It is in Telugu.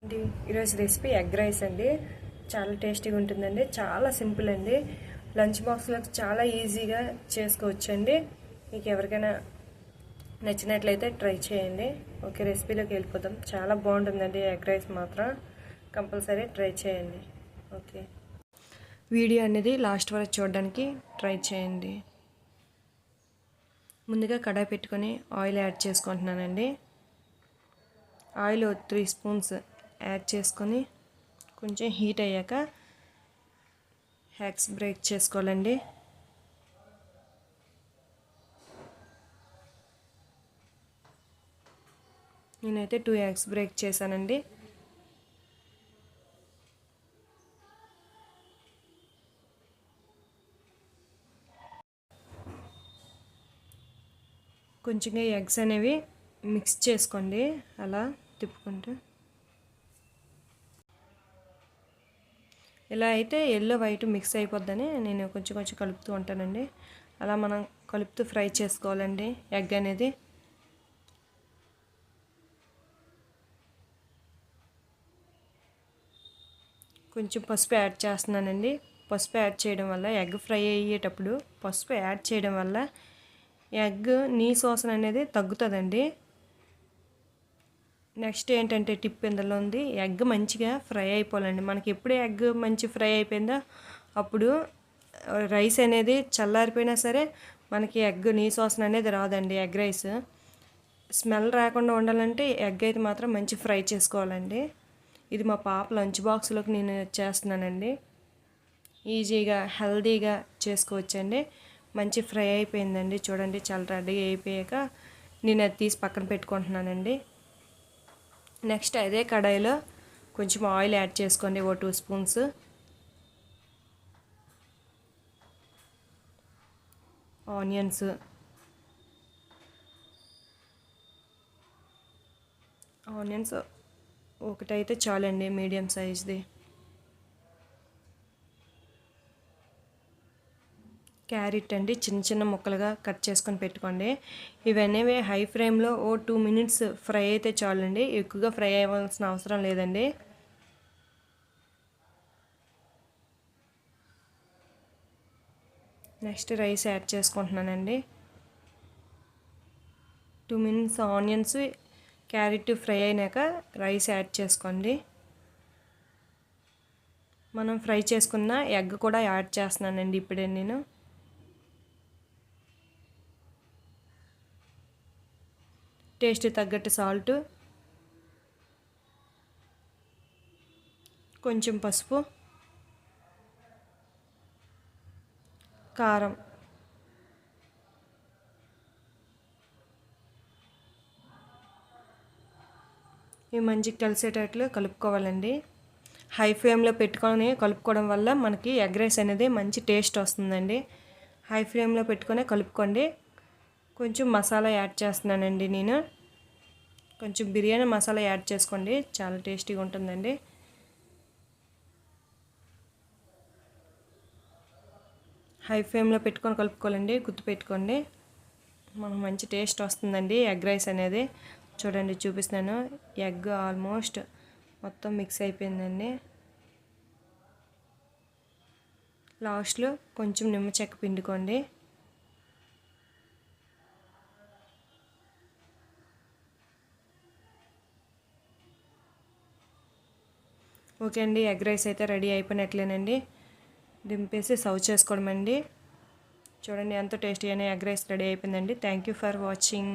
అండి ఈరోజు రెసిపీ ఎగ్ రైస్ అండి. చాలా టేస్టీగా ఉంటుందండి. చాలా సింపుల్ అండి. లంచ్ బాక్స్లో చాలా ఈజీగా చేసుకోవచ్చండి. మీకు ఎవరికైనా నచ్చినట్లయితే ట్రై చేయండి. ఓకే, రెసిపీలోకి వెళ్ళిపోతాం. చాలా బాగుంటుందండి ఎగ్ రైస్ మాత్రం. కంపల్సరీ ట్రై చేయండి. ఓకే, వీడియో అనేది లాస్ట్ వరకు చూడడానికి ట్రై చేయండి. ముందుగా కడాయి పెట్టుకొని ఆయిల్ యాడ్ చేసుకుంటున్నానండి. ఆయిల్ 3 స్పూన్స్ యాడ్ చేసుకొని కొంచెం హీట్ అయ్యాక ఎగ్స్ బ్రేక్ చేసుకోవాలండి. నేనైతే 2 ఎగ్స్ బ్రేక్ చేశానండి. కొంచెంగా ఎగ్స్ అనేవి మిక్స్ చేసుకోండి, అలా తిప్పుకుంటూ. ఇలా అయితే ఎల్లో వైట్ మిక్స్ అయిపోద్దని నేను కొంచెం కొంచెం కలుపుతూ ఉంటానండి. అలా మనం కలుపుతూ ఫ్రై చేసుకోవాలండి ఎగ్ అనేది. కొంచెం పసుపు యాడ్ చేస్తున్నానండి. పసుపు యాడ్ చేయడం వల్ల ఎగ్ ఫ్రై అయ్యేటప్పుడు పసుపు యాడ్ చేయడం వల్ల ఎగ్ నీసు వాసన అనేది తగ్గుతుందండి. నెక్స్ట్ ఏంటంటే టిప్ ఇందులో ఉంది, ఎగ్ మంచిగా ఫ్రై అయిపోవాలండి. మనకి ఎప్పుడు ఎగ్ మంచి ఫ్రై అయిపోయిందో అప్పుడు రైస్ అనేది చల్లారిపోయినా సరే మనకి ఎగ్ నీసు వాసన అనేది రాదండి. ఎగ్ రైస్ స్మెల్ రాకుండా ఉండాలంటే ఎగ్ అయితే మాత్రం మంచి ఫ్రై చేసుకోవాలండి. ఇది మా పాప లంచ్ బాక్స్లోకి నేను చేస్తున్నానండి. ఈజీగా హెల్తీగా చేసుకోవచ్చండి. మంచి ఫ్రై అయిపోయిందండి. చూడండి, చాలా రెడీ అయిపోయాక నేను అది తీసి పక్కన పెట్టుకుంటున్నానండి. నెక్స్ట్ అదే కడాయిలో కొంచెం ఆయిల్ యాడ్ చేసుకోండి, 2 స్పూన్స్. ఆనియన్స్ ఒకటైతే చాలండి, మీడియం సైజ్ది. క్యారెట్ అండి, చిన్న చిన్న ముక్కలుగా కట్ చేసుకొని పెట్టుకోండి. ఇవన్నీ హై ఫ్లేమ్లో 2 మినిట్స్ ఫ్రై అయితే చాలండి. ఎక్కువగా ఫ్రై అవ్వాల్సిన అవసరం లేదండి. నెక్స్ట్ రైస్ యాడ్ చేసుకుంటున్నానండి. 2 మినిట్స్ ఆనియన్స్ క్యారెట్ ఫ్రై అయినాక రైస్ యాడ్ చేసుకోండి. మనం ఫ్రై చేసుకున్న ఎగ్ కూడా యాడ్ చేస్తున్నానండి ఇప్పుడే నేను. టేస్ట్ తగ్గట్టు సాల్ట్, కొంచెం పసుపు, కారం, ఇవి మంచిగా కలిసేటట్లు కలుపుకోవాలండి. హై ఫ్లేమ్లో పెట్టుకొని కలుపుకోవడం వల్ల మనకి ఎగ్ రైస్ అనేది మంచి టేస్ట్ వస్తుందండి. హై ఫ్లేమ్లో పెట్టుకొని కలుపుకోండి. కొంచెం మసాలా యాడ్ చేస్తున్నానండి నేను. కొంచెం బిర్యానీ మసాలా యాడ్ చేసుకోండి, చాలా టేస్టీగా ఉంటుందండి. హై ఫ్లేమ్లో పెట్టుకొని కలుపుకోవాలండి, గుర్తుపెట్టుకోండి. మనకు మంచి టేస్ట్ వస్తుందండి ఎగ్ రైస్ అనేది. చూడండి, చూపిస్తున్నాను. ఎగ్ ఆల్మోస్ట్ మొత్తం మిక్స్ అయిపోయిందండి. లాస్ట్లో కొంచెం నిమ్మ చెక్క పిండుకోండి. ఓకే అండి, ఎగ్ రైస్ అయితే రెడీ అయిపోయినట్లేనండి. దింపేసి సర్వ్ చేసుకోవడం అండి. చూడండి, ఎంతో టేస్టీ అయిన ఎగ్ రైస్ రెడీ అయిపోయిందండి. Thank you for watching.